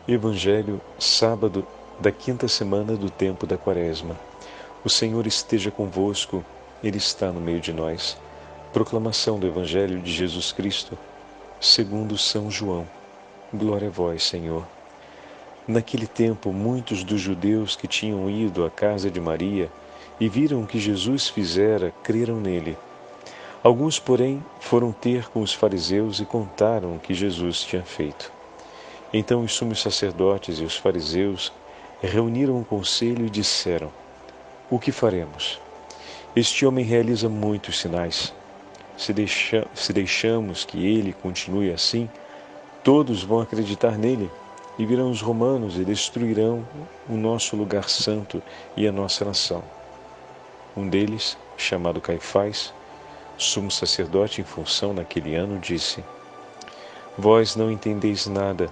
Evangelho, sábado da quinta semana do tempo da Quaresma. O Senhor esteja convosco, Ele está no meio de nós. Proclamação do Evangelho de Jesus Cristo, segundo São João. Glória a vós, Senhor. Naquele tempo, muitos dos judeus que tinham ido à casa de Maria e viram o que Jesus fizera, creram nele. Alguns, porém, foram ter com os fariseus e contaram o que Jesus tinha feito. Então os sumos sacerdotes e os fariseus reuniram um conselho e disseram: O que faremos? Este homem realiza muitos sinais. Se deixamos que ele continue assim, todos vão acreditar nele, e virão os romanos e destruirão o nosso lugar santo e a nossa nação. Um deles, chamado Caifás, sumo sacerdote em função naquele ano, disse: Vós não entendeis nada.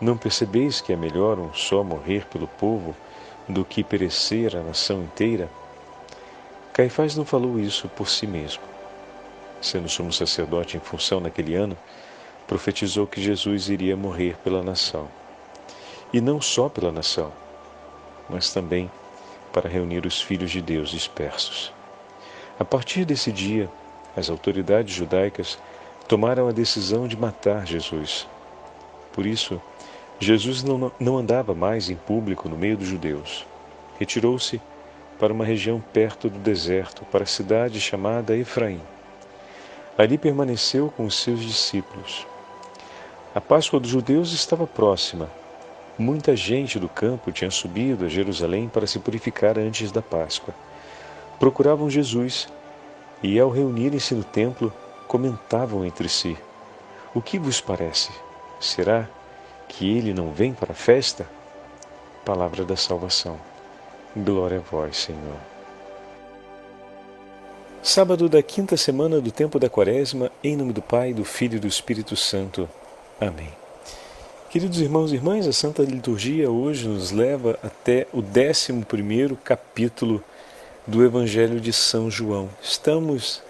Não percebeis que é melhor um só morrer pelo povo do que perecer a nação inteira? Caifás não falou isso por si mesmo. Sendo sumo sacerdote em função naquele ano, profetizou que Jesus iria morrer pela nação. E não só pela nação, mas também para reunir os filhos de Deus dispersos. A partir desse dia, as autoridades judaicas tomaram a decisão de matar Jesus. Por isso, Jesus não andava mais em público no meio dos judeus. Retirou-se para uma região perto do deserto, para a cidade chamada Efraim. Ali permaneceu com os seus discípulos. A Páscoa dos judeus estava próxima. Muita gente do campo tinha subido a Jerusalém para se purificar antes da Páscoa. Procuravam Jesus e, ao reunirem-se no templo, comentavam entre si: O que vos parece? Será que ele não vem para a festa? Palavra da salvação. Glória a vós, Senhor. Sábado da quinta semana do tempo da Quaresma, em nome do Pai, do Filho e do Espírito Santo. Amém. Queridos irmãos e irmãs, a Santa Liturgia hoje nos leva até o 11º capítulo do Evangelho de São João. Estamos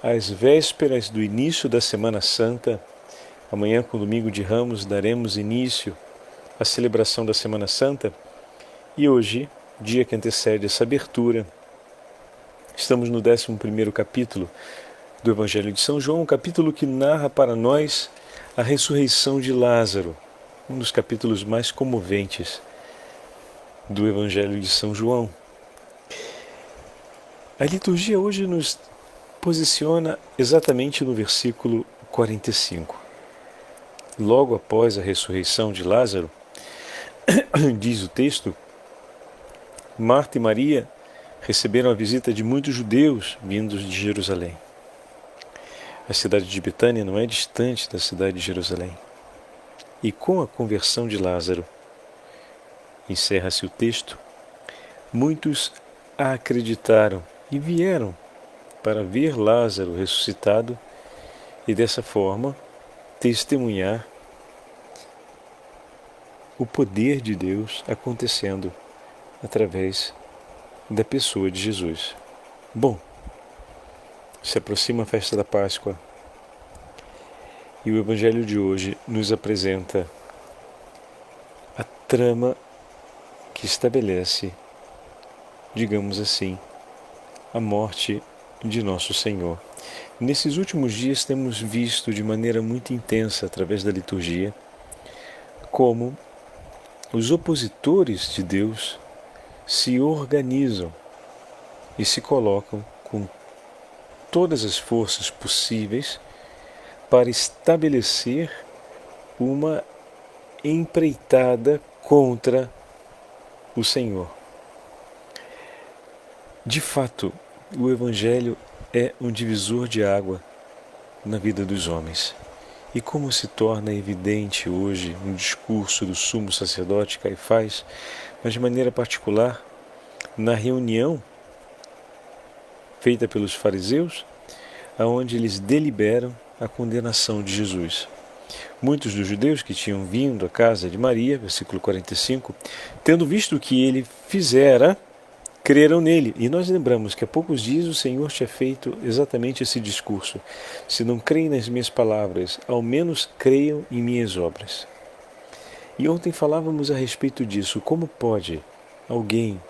às vésperas do início da Semana Santa. Amanhã, com o Domingo de Ramos, daremos início à celebração da Semana Santa. E hoje, dia que antecede essa abertura, estamos no 11º capítulo do Evangelho de São João, um capítulo que narra para nós a ressurreição de Lázaro, um dos capítulos mais comoventes do Evangelho de São João. A liturgia hoje nos posiciona exatamente no versículo 45. Logo após a ressurreição de Lázaro, diz o texto, Marta e Maria receberam a visita de muitos judeus vindos de Jerusalém. A cidade de Betânia não é distante da cidade de Jerusalém. E com a conversão de Lázaro, encerra-se o texto, muitos acreditaram e vieram para ver Lázaro ressuscitado e dessa forma testemunhar o poder de Deus acontecendo através da pessoa de Jesus. Bom, se aproxima a festa da Páscoa e o Evangelho de hoje nos apresenta a trama que estabelece, digamos assim, a morte de nosso Senhor. Nesses últimos dias temos visto de maneira muito intensa, através da liturgia, como os opositores de Deus se organizam e se colocam com todas as forças possíveis para estabelecer uma empreitada contra o Senhor. De fato, o Evangelho é um divisor de água na vida dos homens. E como se torna evidente hoje no discurso do sumo sacerdote Caifás, mas de maneira particular na reunião feita pelos fariseus, aonde eles deliberam a condenação de Jesus. Muitos dos judeus que tinham vindo à casa de Maria, versículo 45, tendo visto o que ele fizera, creram nele. E nós lembramos que há poucos dias o Senhor tinha feito exatamente esse discurso. Se não creem nas minhas palavras, ao menos creiam em minhas obras. E ontem falávamos a respeito disso. Como pode alguém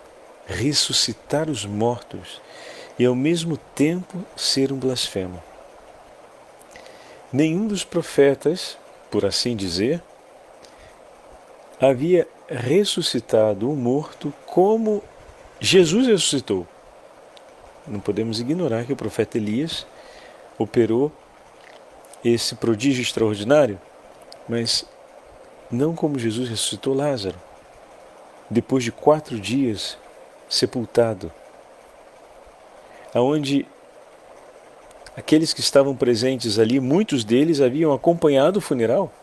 ressuscitar os mortos e ao mesmo tempo ser um blasfemo? Nenhum dos profetas, por assim dizer, havia ressuscitado um morto como Jesus ressuscitou. Não podemos ignorar que o profeta Elias operou esse prodígio extraordinário, mas não como Jesus ressuscitou Lázaro, depois de 4 dias sepultado, aonde aqueles que estavam presentes ali, muitos deles haviam acompanhado o funeral,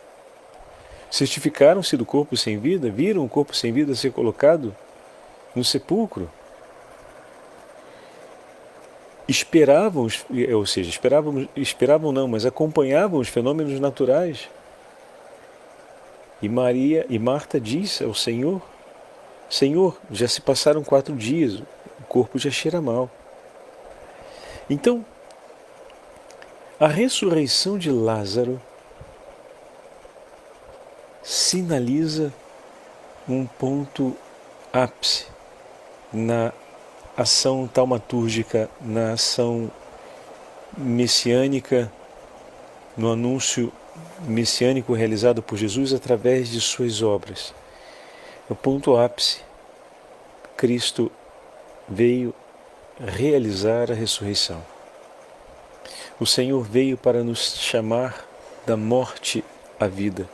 certificaram-se do corpo sem vida, viram o corpo sem vida ser colocado no sepulcro. Esperavam, ou seja, esperavam não, mas acompanhavam os fenômenos naturais. E Marta diz ao Senhor: Senhor, já se passaram 4 dias, o corpo já cheira mal. Então, a ressurreição de Lázaro sinaliza um ponto ápice na ação taumatúrgica, na ação messiânica, no anúncio messiânico realizado por Jesus através de suas obras. No ponto ápice, Cristo veio realizar a ressurreição. O Senhor veio para nos chamar da morte à vida.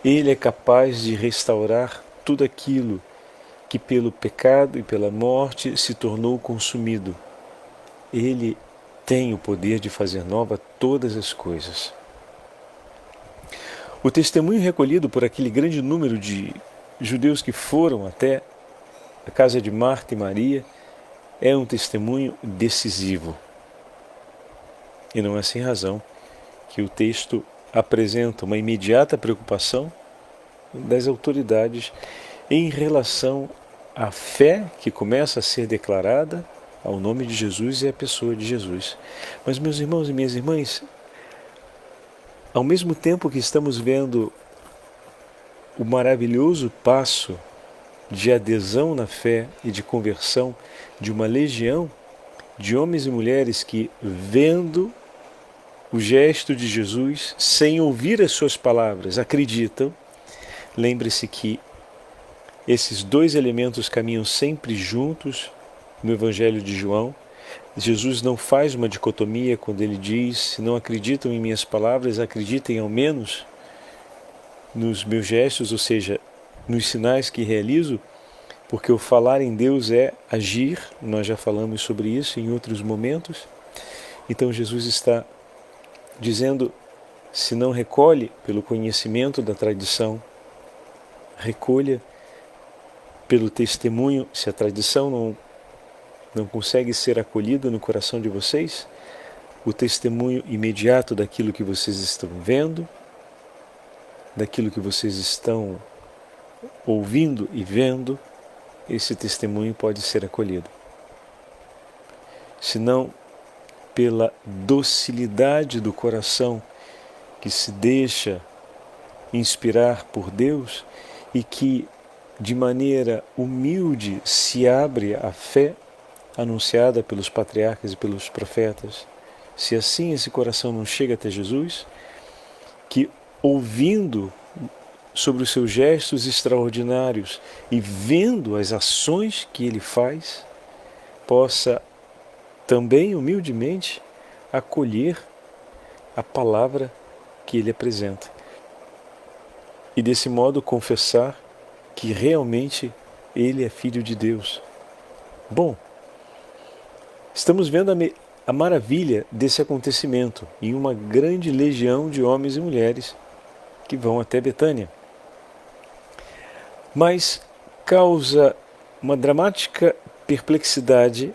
Ele é capaz de restaurar tudo aquilo que pelo pecado e pela morte se tornou consumido. Ele tem o poder de fazer nova todas as coisas. O testemunho recolhido por aquele grande número de judeus que foram até a casa de Marta e Maria é um testemunho decisivo. E não é sem razão que o texto apresenta uma imediata preocupação das autoridades em relação à fé que começa a ser declarada ao nome de Jesus e à pessoa de Jesus. Mas, meus irmãos e minhas irmãs, ao mesmo tempo que estamos vendo o maravilhoso passo de adesão na fé e de conversão de uma legião de homens e mulheres que, vendo o gesto de Jesus, sem ouvir as suas palavras, acreditam, lembre-se que esses 2 elementos caminham sempre juntos no Evangelho de João. Jesus não faz uma dicotomia quando ele diz: se não acreditam em minhas palavras, acreditem ao menos nos meus gestos, ou seja, nos sinais que realizo, porque o falar em Deus é agir. Nós já falamos sobre isso em outros momentos. Então Jesus está dizendo: se não recolhe pelo conhecimento da tradição, recolha pelo testemunho. Se a tradição não consegue ser acolhida no coração de vocês, o testemunho imediato daquilo que vocês estão vendo, daquilo que vocês estão ouvindo e vendo, esse testemunho pode ser acolhido. Senão, pela docilidade do coração que se deixa inspirar por Deus e que de maneira humilde se abre à fé anunciada pelos patriarcas e pelos profetas, se assim esse coração não chega até Jesus, que ouvindo sobre os seus gestos extraordinários e vendo as ações que ele faz, possa também humildemente acolher a palavra que ele apresenta e desse modo confessar que realmente ele é filho de Deus. Bom, estamos vendo a maravilha desse acontecimento em uma grande legião de homens e mulheres que vão até Betânia. Mas causa uma dramática perplexidade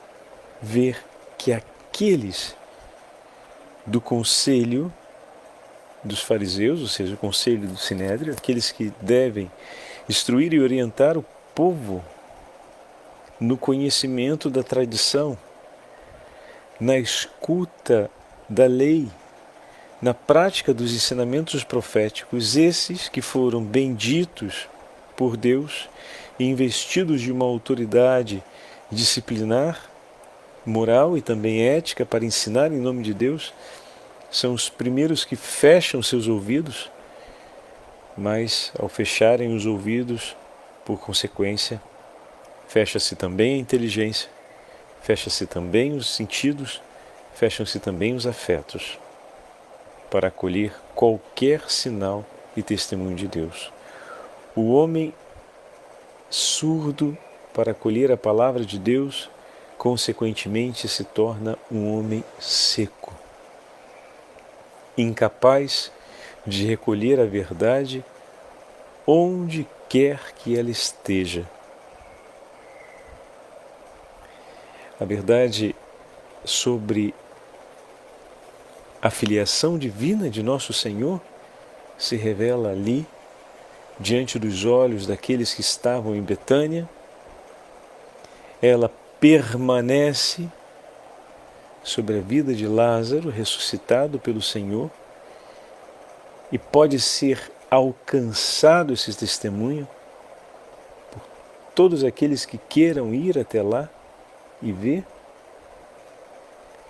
ver que aqueles do conselho dos fariseus, ou seja, o conselho do Sinédrio, aqueles que devem instruir e orientar o povo no conhecimento da tradição, na escuta da lei, na prática dos ensinamentos proféticos, esses que foram benditos por Deus e investidos de uma autoridade disciplinar, moral e também ética para ensinar em nome de Deus, são os primeiros que fecham seus ouvidos, mas ao fecharem os ouvidos, por consequência, fecha-se também a inteligência, fecha-se também os sentidos, fecham-se também os afetos, para acolher qualquer sinal e testemunho de Deus. O homem surdo para acolher a palavra de Deus, consequentemente se torna um homem seco, incapaz de recolher a verdade onde quer que ela esteja. A verdade sobre a filiação divina de nosso Senhor se revela ali, diante dos olhos daqueles que estavam em Betânia. Ela permanece sobre a vida de Lázaro, ressuscitado pelo Senhor, e pode ser alcançado esse testemunho por todos aqueles que queiram ir até lá e ver,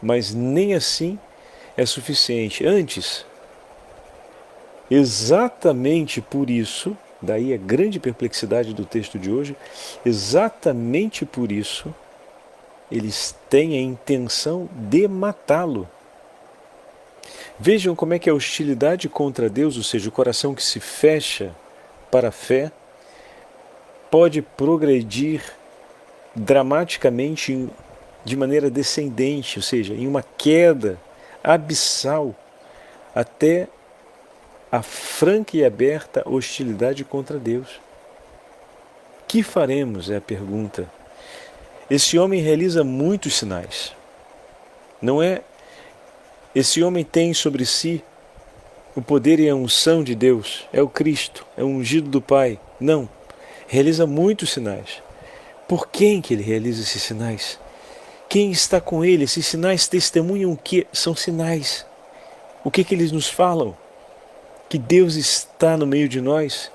mas nem assim é suficiente. Antes, exatamente por isso, daí a grande perplexidade do texto de hoje, exatamente por isso, eles têm a intenção de matá-lo. Vejam como é que a hostilidade contra Deus, ou seja, o coração que se fecha para a fé, pode progredir dramaticamente de maneira descendente, ou seja, em uma queda abissal, até a franca e aberta hostilidade contra Deus. Que faremos? É a pergunta. Esse homem realiza muitos sinais. Não é? Esse homem tem sobre si o poder e a unção de Deus. É o Cristo, é o ungido do Pai. Não. Realiza muitos sinais. Por quem que ele realiza esses sinais? Quem está com ele? Esses sinais testemunham o que? São sinais. O que eles nos falam? Que Deus está no meio de nós.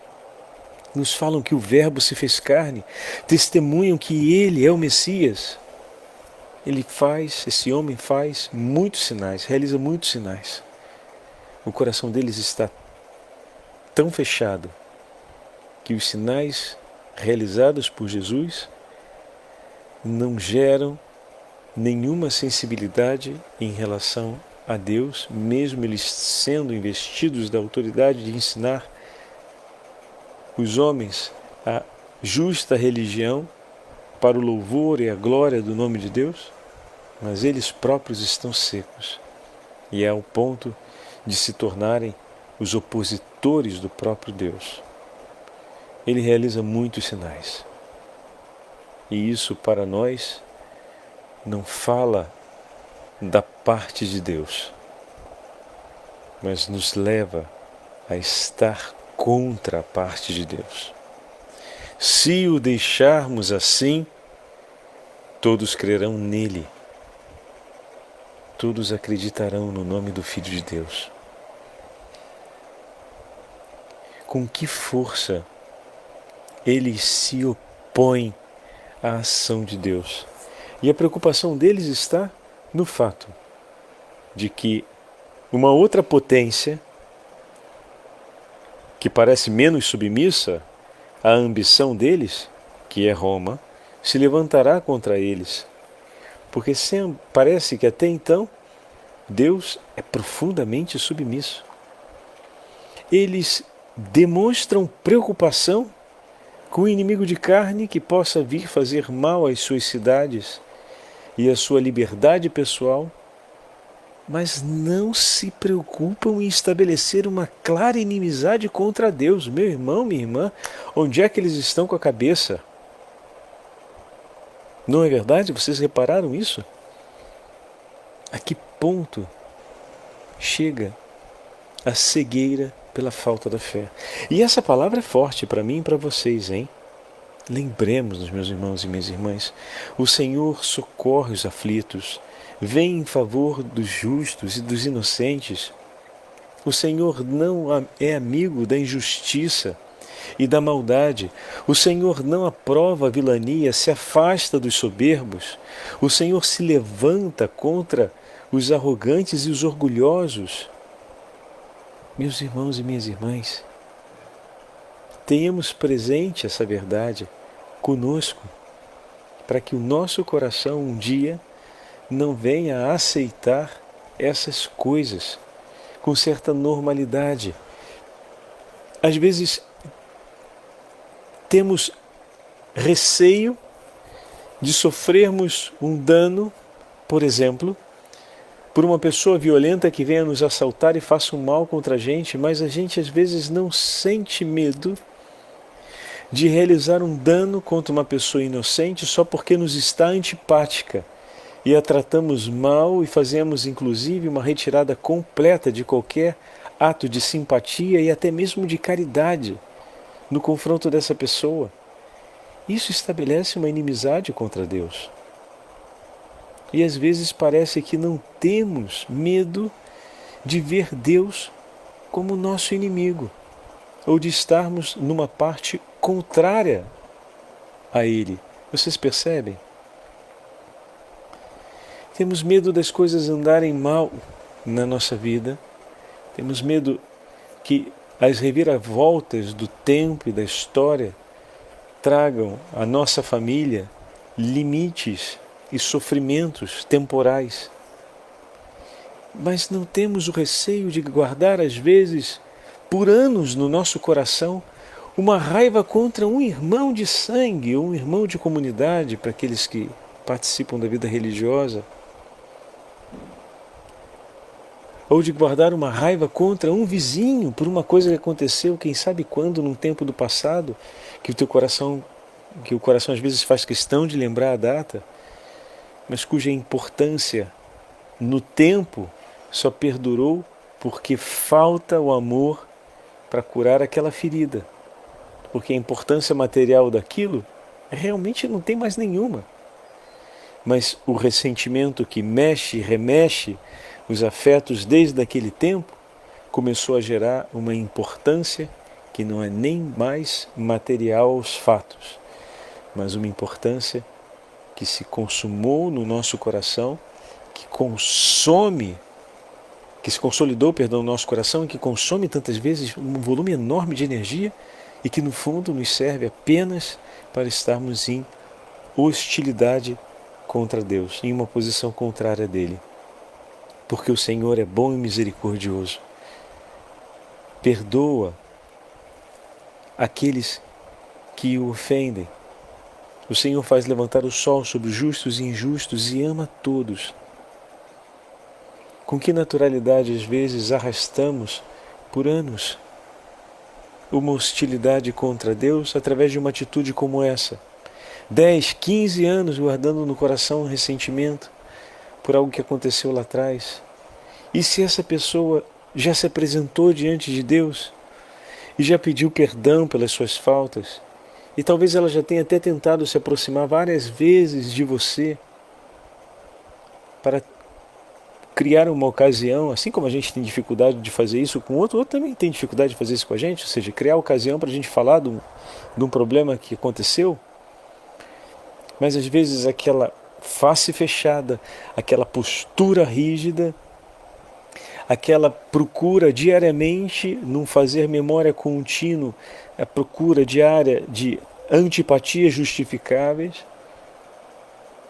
Nos falam que o Verbo se fez carne. Testemunham que Ele é o Messias. Esse homem faz muitos sinais, realiza muitos sinais. O coração deles está tão fechado que os sinais realizados por Jesus não geram nenhuma sensibilidade em relação a Deus, mesmo eles sendo investidos da autoridade de ensinar os homens a justa religião para o louvor e a glória do nome de Deus, mas eles próprios estão secos, e é ao ponto de se tornarem os opositores do próprio Deus. Ele realiza muitos sinais, e isso para nós não fala da parte de Deus, mas nos leva a estar contra a parte de Deus. Se o deixarmos assim, todos crerão nele, todos acreditarão no nome do Filho de Deus. Com que força eles se opõem à ação de Deus? E a preocupação deles está no fato de que uma outra potência, que parece menos submissa à ambição deles, que é Roma, se levantará contra eles. Porque parece que até então Deus é profundamente submisso. Eles demonstram preocupação com o inimigo de carne que possa vir fazer mal às suas cidades e à sua liberdade pessoal, mas não se preocupam em estabelecer uma clara inimizade contra Deus. Meu irmão, minha irmã, onde é que eles estão com a cabeça? Não é verdade? Vocês repararam isso? A que ponto chega a cegueira pela falta da fé? E essa palavra é forte para mim e para vocês, hein? Lembremos-nos, meus irmãos e minhas irmãs, o Senhor socorre os aflitos, vem em favor dos justos e dos inocentes. O Senhor não é amigo da injustiça e da maldade. O Senhor não aprova a vilania, se afasta dos soberbos. O Senhor se levanta contra os arrogantes e os orgulhosos. Meus irmãos e minhas irmãs, tenhamos presente essa verdade conosco, para que o nosso coração um dia não venha a aceitar essas coisas com certa normalidade. Às vezes temos receio de sofrermos um dano, por exemplo, por uma pessoa violenta que venha nos assaltar e faça um mal contra a gente, mas a gente às vezes não sente medo de realizar um dano contra uma pessoa inocente só porque nos está antipática e a tratamos mal e fazemos inclusive uma retirada completa de qualquer ato de simpatia e até mesmo de caridade no confronto dessa pessoa. Isso estabelece uma inimizade contra Deus. E às vezes parece que não temos medo de ver Deus como nosso inimigo, ou de estarmos numa parte contrária a Ele. Vocês percebem? Temos medo das coisas andarem mal na nossa vida, temos medo que as reviravoltas do tempo e da história tragam à nossa família limites e sofrimentos temporais. Mas não temos o receio de guardar, às vezes, por anos no nosso coração, uma raiva contra um irmão de sangue ou um irmão de comunidade, para aqueles que participam da vida religiosa. Ou de guardar uma raiva contra um vizinho por uma coisa que aconteceu, quem sabe quando, num tempo do passado, que o coração às vezes faz questão de lembrar a data, mas cuja importância no tempo só perdurou porque falta o amor para curar aquela ferida. Porque a importância material daquilo realmente não tem mais nenhuma. Mas o ressentimento que mexe e remexe os afetos desde aquele tempo começou a gerar uma importância que não é nem mais material aos fatos, mas uma importância que se consumou no nosso coração, que se consolidou, no nosso coração e que consome tantas vezes um volume enorme de energia e que no fundo nos serve apenas para estarmos em hostilidade contra Deus, em uma posição contrária dele. Porque o Senhor é bom e misericordioso. Perdoa aqueles que o ofendem. O Senhor faz levantar o sol sobre os justos e injustos e ama todos. Com que naturalidade às vezes arrastamos por anos uma hostilidade contra Deus através de uma atitude como essa. 10, 15 anos guardando no coração um ressentimento por algo que aconteceu lá atrás. E se essa pessoa já se apresentou diante de Deus e já pediu perdão pelas suas faltas, e talvez ela já tenha até tentado se aproximar várias vezes de você para criar uma ocasião, assim como a gente tem dificuldade de fazer isso com o outro também tem dificuldade de fazer isso com a gente, ou seja, criar ocasião para a gente falar de um problema que aconteceu, mas às vezes aquela face fechada, aquela postura rígida, aquela procura diariamente, num fazer memória contínuo, a procura diária de antipatias justificáveis,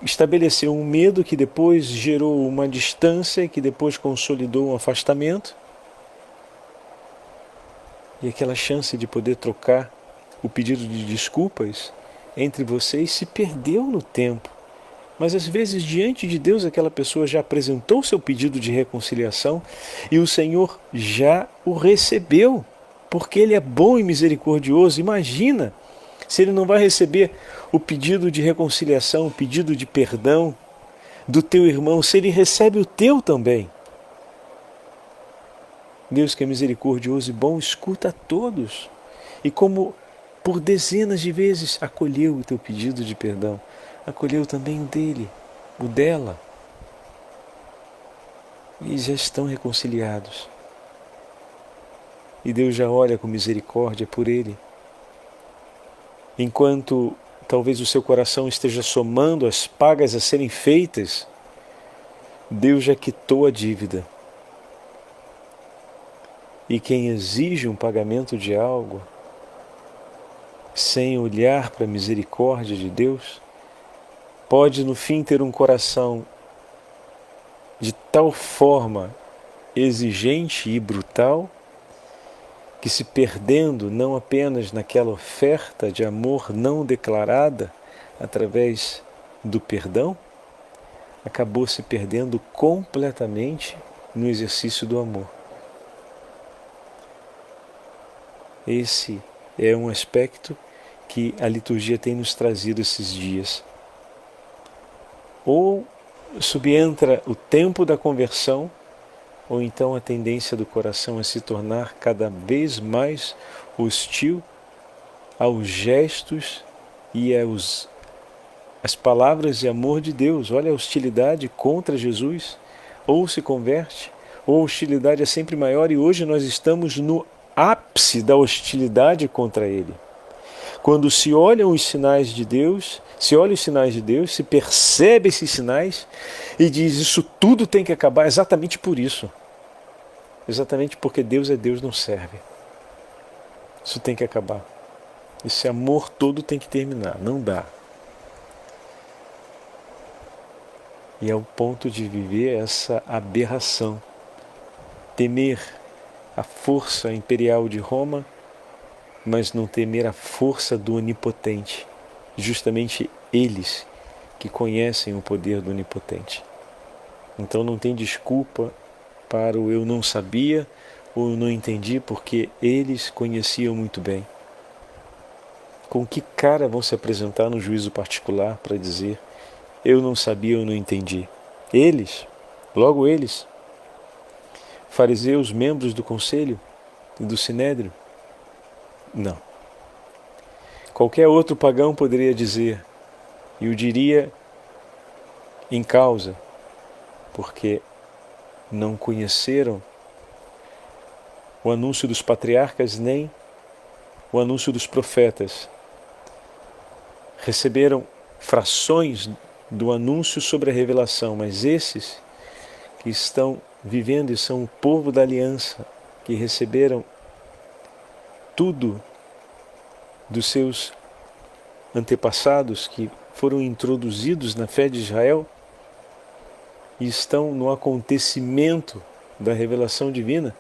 estabeleceu um medo que depois gerou uma distância, que depois consolidou um afastamento, e aquela chance de poder trocar o pedido de desculpas entre vocês se perdeu no tempo. Mas às vezes diante de Deus aquela pessoa já apresentou seu pedido de reconciliação e o Senhor já o recebeu, porque Ele é bom e misericordioso. Imagina se Ele não vai receber o pedido de reconciliação, o pedido de perdão do teu irmão, se Ele recebe o teu também. Deus que é misericordioso e bom, escuta a todos. E como por dezenas de vezes acolheu o teu pedido de perdão, acolheu também o dele, o dela. E já estão reconciliados. e Deus já olha com misericórdia por ele. Enquanto talvez o seu coração esteja somando as pagas a serem feitas, Deus já quitou a dívida. E quem exige um pagamento de algo, sem olhar para a misericórdia de Deus, pode no fim ter um coração de tal forma exigente e brutal, que se perdendo não apenas naquela oferta de amor não declarada através do perdão, acabou se perdendo completamente no exercício do amor. Esse é um aspecto que a liturgia tem nos trazido esses dias. Ou subentra o tempo da conversão, ou então a tendência do coração a se tornar cada vez mais hostil aos gestos e às palavras de amor de Deus. Olha a hostilidade contra Jesus, ou se converte, ou a hostilidade é sempre maior, e hoje nós estamos no ápice da hostilidade contra Ele. Quando se olham os sinais de Deus, se percebe esses sinais e diz, isso tudo tem que acabar exatamente por isso. Exatamente porque Deus é Deus, não serve. Isso tem que acabar. Esse amor todo tem que terminar, não dá. E é o ponto de viver essa aberração. Temer a força imperial de Roma, mas não temer a força do Onipotente. Justamente eles que conhecem o poder do Onipotente. Então não tem desculpa para o eu não sabia ou eu não entendi, porque eles conheciam muito bem. Com que cara vão se apresentar no juízo particular para dizer eu não sabia, eu não entendi? Eles, logo eles, fariseus, membros do conselho e do sinédrio? Não. Qualquer outro pagão poderia dizer, e o diria em causa, porque não conheceram o anúncio dos patriarcas nem o anúncio dos profetas. Receberam frações do anúncio sobre a revelação, mas esses que estão vivendo e são o povo da aliança, que receberam tudo dos seus antepassados, que foram introduzidos na fé de Israel e estão no acontecimento da revelação divina,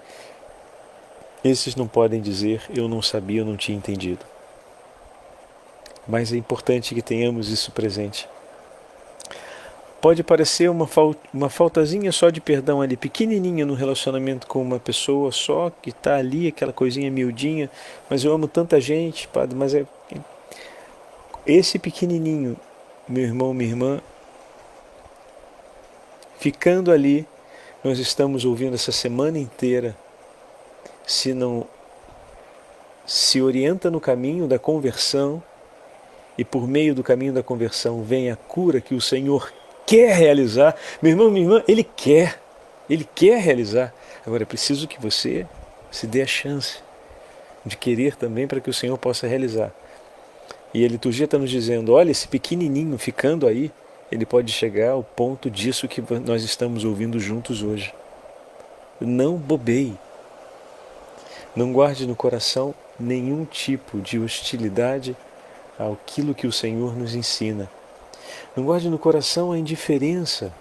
esses não podem dizer eu não sabia, eu não tinha entendido. Mas é importante que tenhamos isso presente. Pode parecer uma faltazinha só de perdão ali, pequenininha no relacionamento com uma pessoa só, que está ali, aquela coisinha miudinha, mas eu amo tanta gente, padre, mas é esse pequenininho, meu irmão, minha irmã, ficando ali, nós estamos ouvindo essa semana inteira, se não se orienta no caminho da conversão, e por meio do caminho da conversão vem a cura que o Senhor quer realizar. Meu irmão, minha irmã, Ele quer realizar. Agora é preciso que você se dê a chance de querer também para que o Senhor possa realizar. E a liturgia está nos dizendo, olha, esse pequenininho ficando aí, ele pode chegar ao ponto disso que nós estamos ouvindo juntos hoje. Não bobeie. Não guarde no coração nenhum tipo de hostilidade àquilo que o Senhor nos ensina. Não guarde no coração a indiferença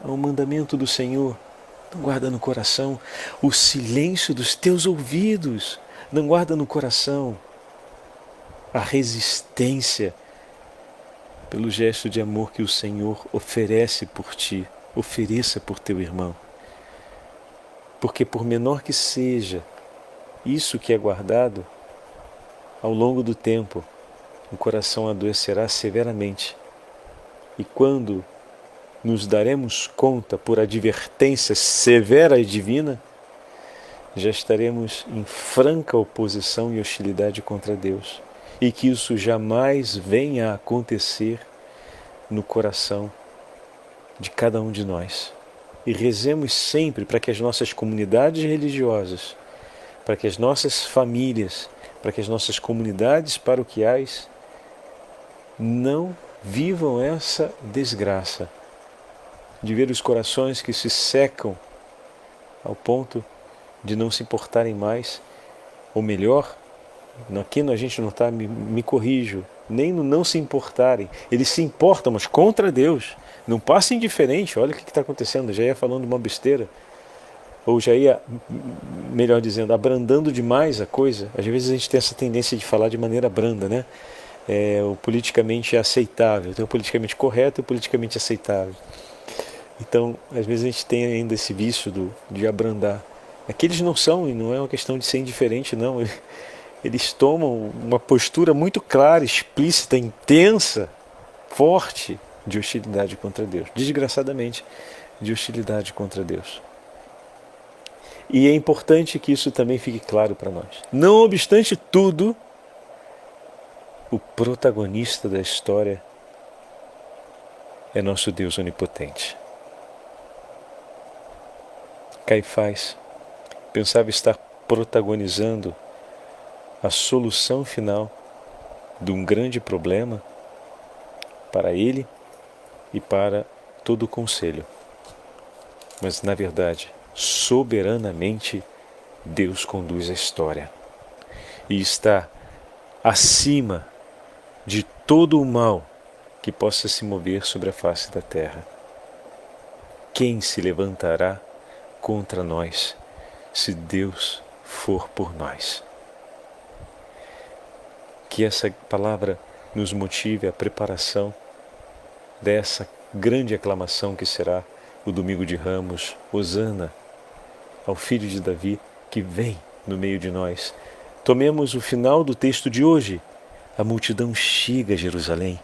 ao mandamento do Senhor. Não guarda no coração o silêncio dos teus ouvidos. Não guarda no coração a resistência pelo gesto de amor que o Senhor oferece por ti, ofereça por teu irmão. Porque por menor que seja isso que é guardado, ao longo do tempo, o coração adoecerá severamente. E quando nos daremos conta por advertência severa e divina, já estaremos em franca oposição e hostilidade contra Deus. E que isso jamais venha a acontecer no coração de cada um de nós. E rezemos sempre para que as nossas comunidades religiosas para que as nossas famílias, para que as nossas comunidades paroquiais não vivam essa desgraça de ver os corações que se secam ao ponto de não se importarem mais, ou melhor, aqui a gente não está, me corrijo, nem no não se importarem, eles se importam, mas contra Deus, não passa indiferente, olha o que está acontecendo, já ia falando uma besteira, ou já ia, melhor dizendo, abrandando demais a coisa. Às vezes a gente tem essa tendência de falar de maneira branda, né? O politicamente aceitável, tem o politicamente correto e o politicamente aceitável. Então, às vezes a gente tem ainda esse vício de abrandar. Aqueles não são, e não é uma questão de ser indiferente, não. Eles tomam uma postura muito clara, explícita, intensa, forte de hostilidade contra Deus. Desgraçadamente, de hostilidade contra Deus. E é importante que isso também fique claro para nós. Não obstante tudo, o protagonista da história é nosso Deus onipotente. Caifás pensava estar protagonizando a solução final de um grande problema para ele e para todo o conselho. Mas, na verdade, soberanamente, Deus conduz a história e está acima de todo o mal que possa se mover sobre a face da terra. Quem se levantará contra nós, se Deus for por nós? Que essa palavra nos motive à preparação dessa grande aclamação que será o Domingo de Ramos, Hosana ao Filho de Davi, que vem no meio de nós. Tomemos o final do texto de hoje. A multidão chega a Jerusalém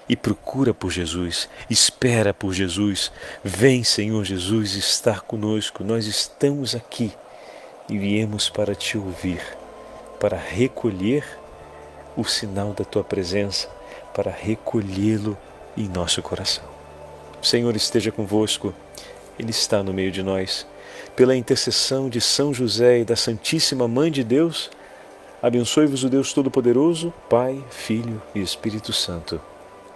e procura por Jesus, espera por Jesus. Vem, Senhor Jesus, estar conosco. Nós estamos aqui e viemos para te ouvir, para recolher o sinal da tua presença, para recolhê-lo em nosso coração. O Senhor esteja convosco, Ele está no meio de nós. Pela intercessão de São José e da Santíssima Mãe de Deus, abençoe-vos o Deus Todo-Poderoso, Pai, Filho e Espírito Santo.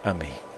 Amém.